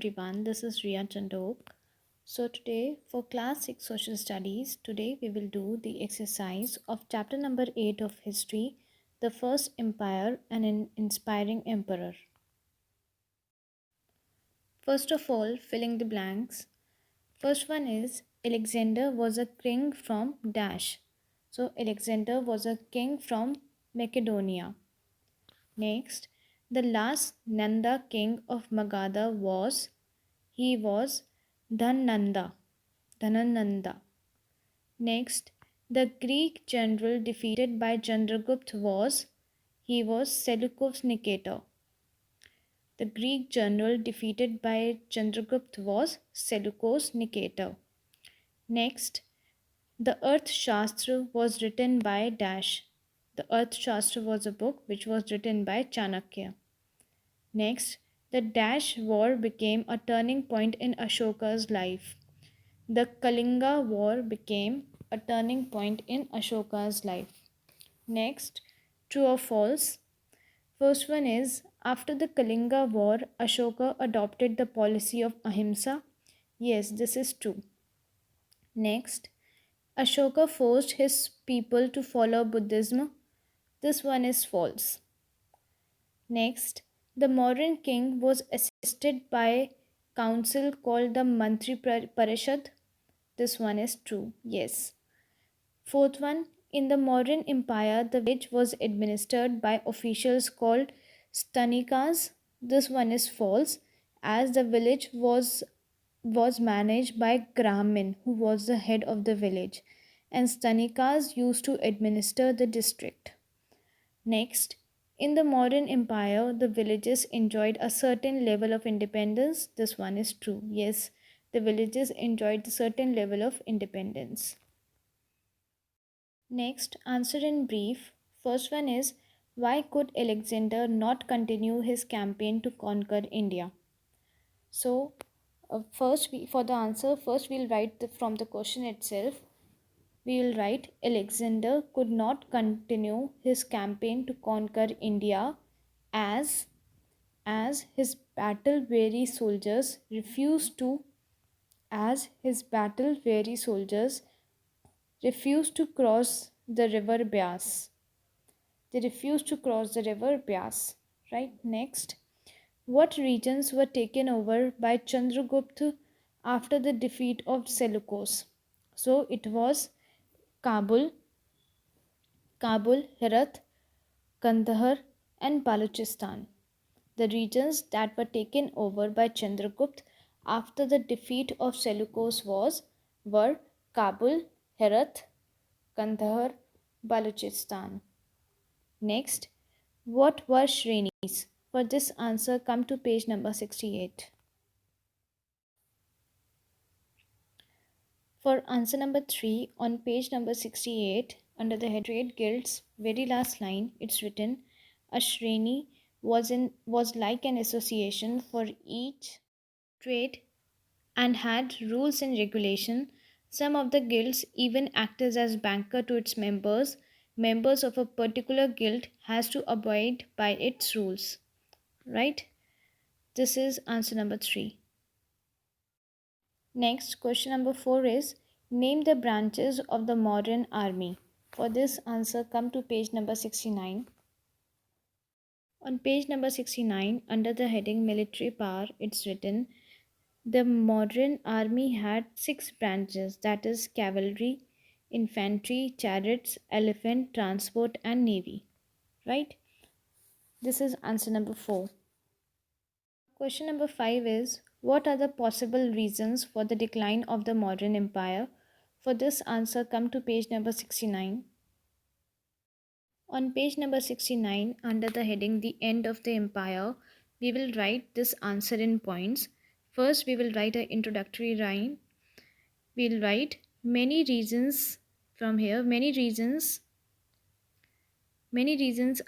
everyone, this is Ria Chandok. So today for class 6 social studies, today we will do the exercise of chapter number 8 of history, the first empire and an inspiring emperor. First of all, filling the blanks. First one is Alexander was a king from Dash. So Alexander was a king from Macedonia. Next, the last Nanda king of Magadha was Dhananda. Dhanananda. Next, the Greek general defeated by Chandragupta was Seleucus Nicator. The Greek general defeated by Chandragupta was Seleucus Nicator. Next, the Earth Shastra was written by Dash. The Earth Shastra was a book which was written by Chanakya. Next, the Dash War became a turning point in Ashoka's life. The Kalinga War became a turning point in Ashoka's life. Next, true or false? First one is after the Kalinga War, Ashoka adopted the policy of ahimsa. Yes, this is true. Next, Ashoka forced his people to follow Buddhism. This one is false. Next, the modern king was assisted by council called the Mantri Parishad. This one is true. Yes. Fourth one, in the modern empire, the village was administered by officials called stanikas. This one is false, as the village was managed by Gramin, who was the head of the village, and stanikas used to administer the district. Next, in the modern empire, the villages enjoyed a certain level of independence. This one is true. Yes, the villages enjoyed a certain level of independence. Next, answer in brief. First one is why could Alexander not continue his campaign to conquer India? So, for the answer, first we'll write from the question itself. We will write Alexander could not continue his campaign to conquer India as his battle weary soldiers refused to cross the river Bias. They refused to cross the river Bias. Right? Next, what regions were taken over by Chandragupta after the defeat of Seleucus? So it was Kabul, Herat, Kandahar, and Balochistan. The regions that were taken over by Chandragupta after the defeat of Seleucus were Kabul, Herat, Kandahar, Balochistan. Next, what were Shrenis? For this answer, come to page number 68. For answer number 3, on page number 68, under the head Trade Guilds, very last line, it's written, a Shreni was like an association for each trade and had rules and regulation. Some of the guilds even acted as banker to its members. Members of a particular guild has to abide by its rules. Right? This is answer number 3. Next, question number 4 is name the branches of the modern army. For this answer, come to page number 69. On page number 69, under the heading military power, it's written the modern army had 6 branches, that is cavalry, infantry, chariots, elephant, transport, and navy. Right? This is answer number 4. Question number 5 is what are the possible reasons for the decline of the modern empire? For this answer, come to page number 69. On page number 69, under the heading The End of the Empire, we will write this answer in points. First, we will write an introductory line. We'll write many reasons from here. Many reasons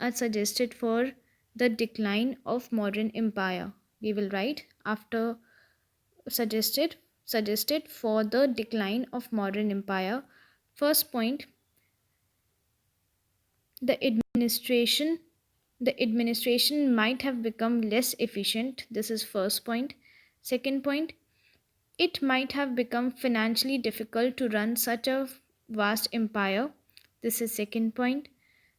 are suggested for the decline of modern empire. We will write after suggested for the decline of modern empire. First point, the administration might have become less efficient. This is first point. Second point, it might have become financially difficult to run such a vast empire. This is second point.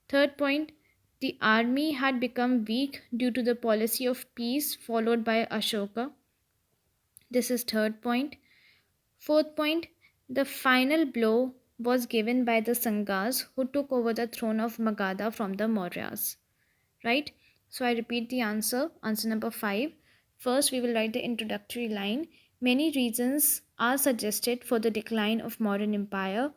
Third point, the army had become weak due to the policy of peace followed by Ashoka. This is third point. Fourth point, the final blow was given by the Sanghas who took over the throne of Magadha from the Mauryas. Right? So I repeat the answer. Answer number 5. First, we will write the introductory line. Many reasons are suggested for the decline of modern empire.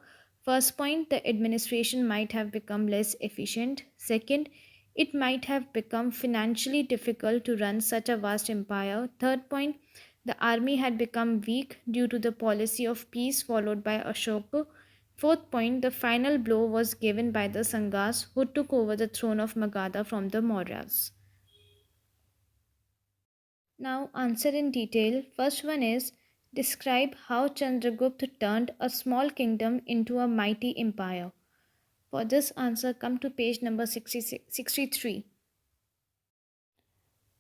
First point, the administration might have become less efficient. Second, it might have become financially difficult to run such a vast empire. Third point, the army had become weak due to the policy of peace followed by Ashoka. Fourth point, the final blow was given by the Sanghas who took over the throne of Magadha from the Mauryas. Now, answer in detail. First one is describe how Chandragupta turned a small kingdom into a mighty empire. For this answer, come to page number 63.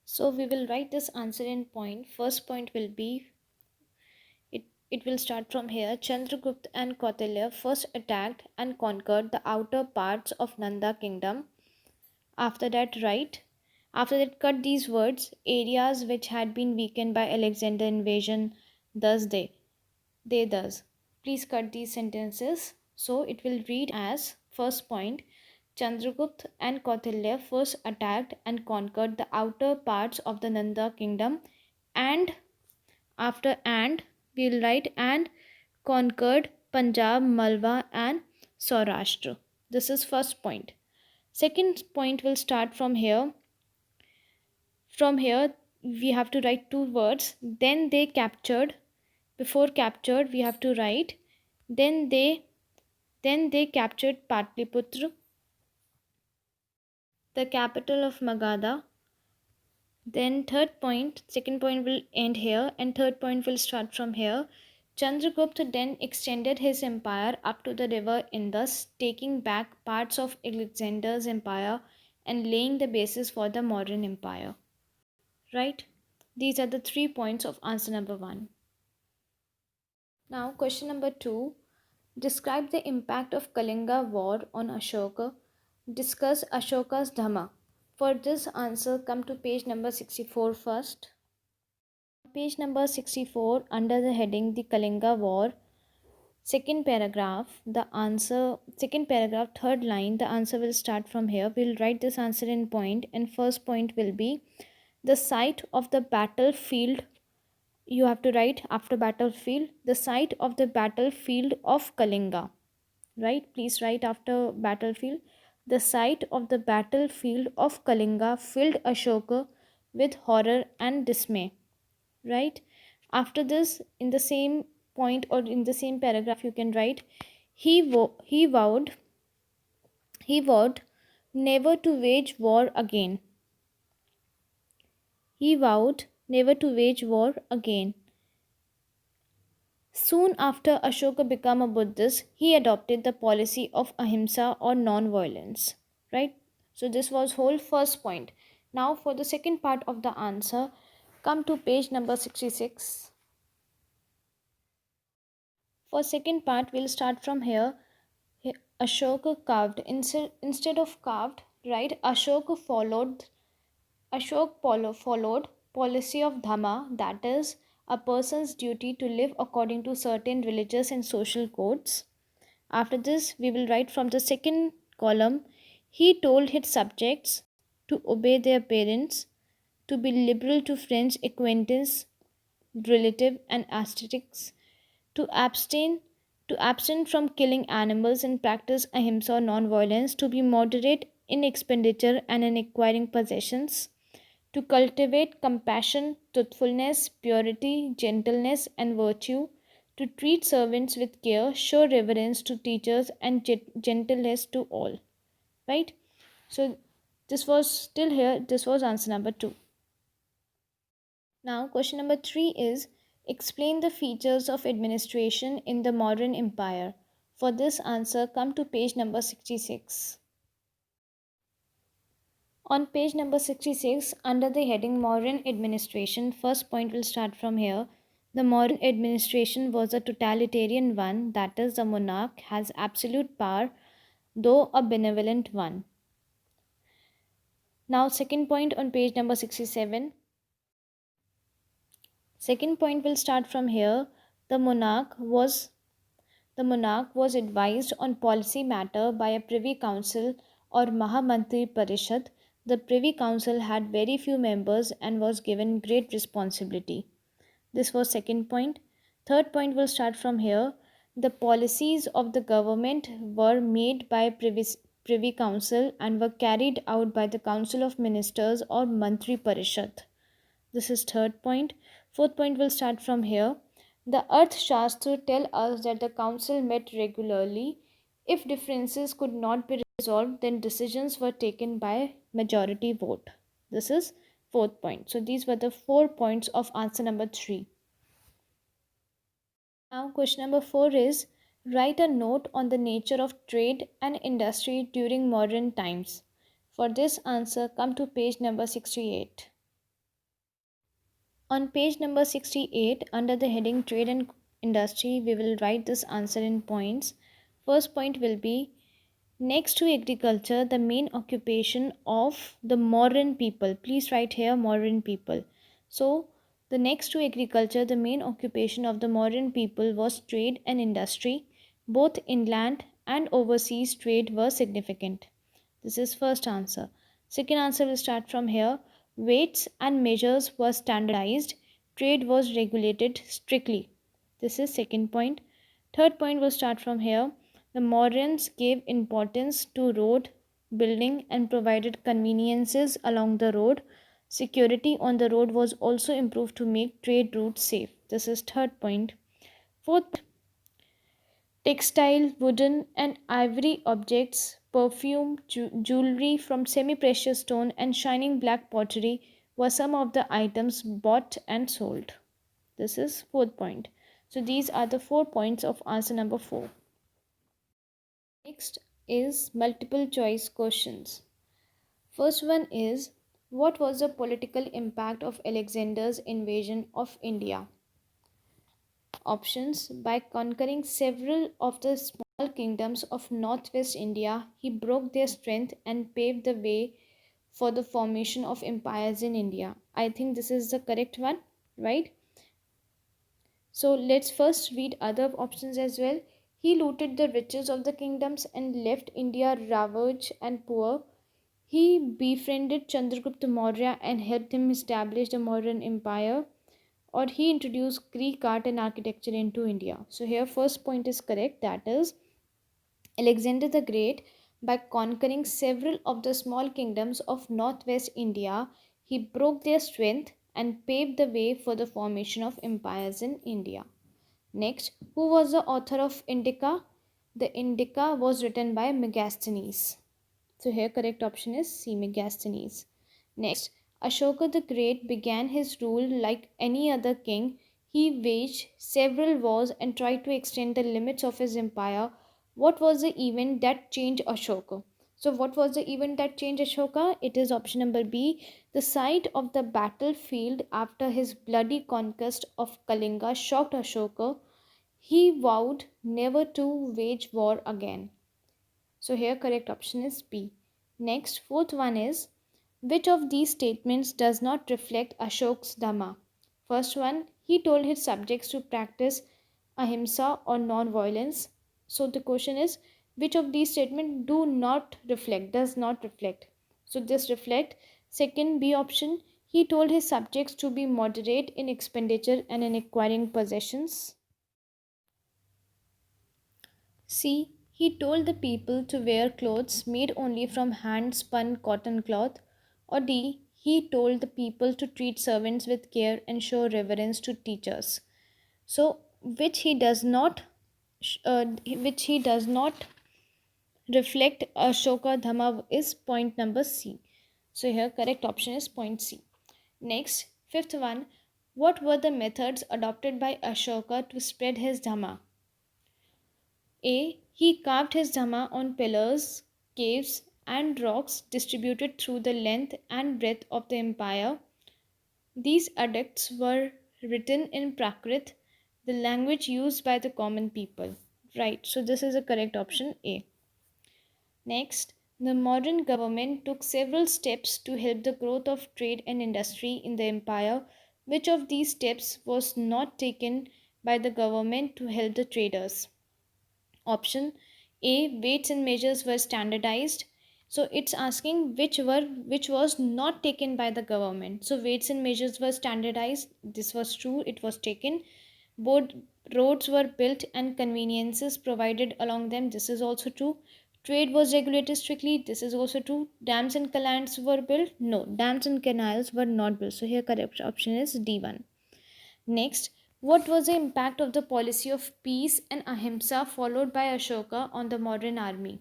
So, we will write this answer in point. First point will be it will start from here. Chandragupta and Kautilya first attacked and conquered the outer parts of Nanda kingdom. After that, write. After that, cut these words. Areas which had been weakened by Alexander invasion, thus they thus. Please cut these sentences. So it will read as first point. Chandragupta and Kautilya first attacked and conquered the outer parts of the Nanda kingdom, and after and we'll write and conquered Punjab, Malwa and Saurashtra. This is first point. Second point will start from here. From here, we have to write two words. Then they captured. Before captured, we have to write. Then they then they captured Patliputra, the capital of Magadha. Then third point, second point will end here, and third point will start from here. Chandragupta then extended his empire up to the river Indus, taking back parts of Alexander's empire and laying the basis for the modern empire. Right? These are the 3 points of answer number 1. Now, question number 2. Describe the impact of Kalinga war on Ashoka. Discuss Ashoka's Dhamma. For this answer, come to page number 64 first. Page number 64, under the heading The Kalinga War, second paragraph, third line, the answer will start from here. We'll write this answer in point, and first point will be the site of the battlefield. You have to write after battlefield, the site of the battlefield of Kalinga. Right? Please write after battlefield. The site of the battlefield of Kalinga filled Ashoka with horror and dismay. Right? After this, in the same point or in the same paragraph, you can write he vowed never to wage war again. He vowed never to wage war again. Soon after Ashoka became a Buddhist, he adopted the policy of ahimsa or non-violence. Right? So this was whole first point. Now for the second part of the answer, come to page number 66. For second part, we'll start from here. Ashoka carved. Instead of carved, right? Followed policy of dhamma, that is a person's duty to live according to certain religious and social codes. After this, we will write from the second column. He told his subjects to obey their parents, to be liberal to friends, acquaintance, relative, and aesthetics, to abstain from killing animals and practice ahimsa or non-violence, to be moderate in expenditure and in acquiring possessions, to cultivate compassion, truthfulness, purity, gentleness, and virtue, to treat servants with care, show reverence to teachers, and gentleness to all. Right? So, this was still here, this was answer number 2. Now, question number 3 is explain the features of administration in the modern empire. For this answer, come to page number 66. On page number 66, under the heading Modern Administration, first point will start from here. The modern administration was a totalitarian one, that is, the monarch has absolute power, though a benevolent one. Now, second point on page number 67. Second point will start from here. The monarch was the monarch was advised on policy matter by a Privy Council or Mahamantri Parishad. The Privy Council had very few members and was given great responsibility. This was second point. Third point will start from here. The policies of the government were made by Privy Council and were carried out by the Council of Ministers or Mantri Parishad. This is third point. Fourth point will start from here. The Earth Shastra tell us that the council met regularly. If differences could not be resolved, then decisions were taken by majority vote. This is fourth point. So these were the 4 points of answer number 3. Now question number 4 is write a note on the nature of trade and industry during modern times. For this answer, come to page number 68. On page number 68, under the heading Trade and Industry, we will write this answer in points. First point will be next to agriculture, the main occupation of the modern people. Please write here modern people. So, the next to agriculture, the main occupation of the modern people was trade and industry. Both inland and overseas trade were significant. This is first answer. Second answer will start from here. Weights and measures were standardized. Trade was regulated strictly. This is second point. Third point will start from here. The moderns gave importance to road building and provided conveniences along the road. Security on the road was also improved to make trade routes safe. This is third point. Fourth, textile, wooden, and ivory objects, perfume, jewelry from semi precious stone, and shining black pottery were some of the items bought and sold. This is fourth point. So these are the 4 points of answer number 4. Next is multiple choice questions. First one is what was the political impact of Alexander's invasion of India? Options: by conquering several of the small kingdoms of northwest India, he broke their strength and paved the way for the formation of empires in India. I think this is the correct one, right? So let's first read other options as well. He looted the riches of the kingdoms and left India ravaged and poor. He befriended Chandragupta Maurya and helped him establish the modern empire, or he introduced Greek art and architecture into India. So here first point is correct, that is Alexander the Great, by conquering several of the small kingdoms of northwest India, he broke their strength and paved the way for the formation of empires in India. Next, who was the author of Indica? The Indica was written by Megasthenes. So here correct option is C, Megasthenes. Next, Ashoka the Great began his rule like any other king. He waged several wars and tried to extend the limits of his empire. What was the event that changed Ashoka? So what was the event that changed Ashoka? It is option number B. The sight of the battlefield after his bloody conquest of Kalinga shocked Ashoka. He vowed never to wage war again. So here correct option is B. Next, fourth one is which of these statements does not reflect Ashok's Dhamma? First one, he told his subjects to practice ahimsa or non-violence. So the question is which of these statements does not reflect. So this reflect. Second, B option, he told his subjects to be moderate in expenditure and in acquiring possessions. C. He told the people to wear clothes made only from hand spun cotton cloth. Or D. He told the people to treat servants with care and show reverence to teachers. So, which he does not reflect Ashoka Dhamma is point number C. So here correct option is point C. Next, fifth one, what were the methods adopted by Ashoka to spread his Dhamma? A. He carved his Dhamma on pillars, caves, and rocks distributed through the length and breadth of the empire. These edicts were written in Prakrit, the language used by the common people. Right, so this is a correct option A. Next, the modern government took several steps to help the growth of trade and industry in the empire. Which of these steps was not taken by the government to help the traders? Option A, weights and measures were standardized. So it's asking which was not taken by the government. So weights and measures were standardized. This was true, it was taken. Both roads were built and conveniences provided along them. This is also true. Trade was regulated strictly. This is also true. Dams and canals were built. No, dams and canals were not built. So here correct option is D1. Next, what was the impact of the policy of peace and ahimsa followed by Ashoka on the modern army?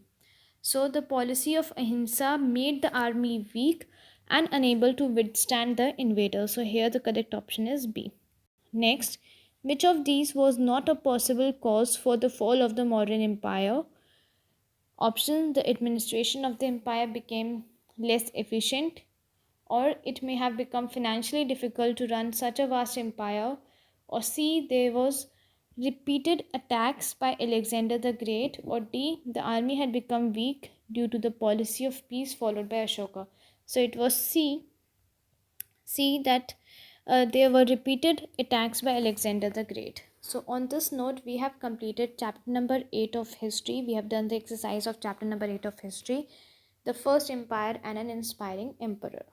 So, the policy of ahimsa made the army weak and unable to withstand the invader. So, here the correct option is B. Next, which of these was not a possible cause for the fall of the modern empire? Option: the administration of the empire became less efficient, or it may have become financially difficult to run such a vast empire, or C, there was repeated attacks by Alexander the Great, or D, the army had become weak due to the policy of peace followed by Ashoka. So it was C that there were repeated attacks by Alexander the Great. So on this note, we have completed chapter number 8 of history. We have done the exercise of chapter number 8 of history, the first empire and an inspiring emperor.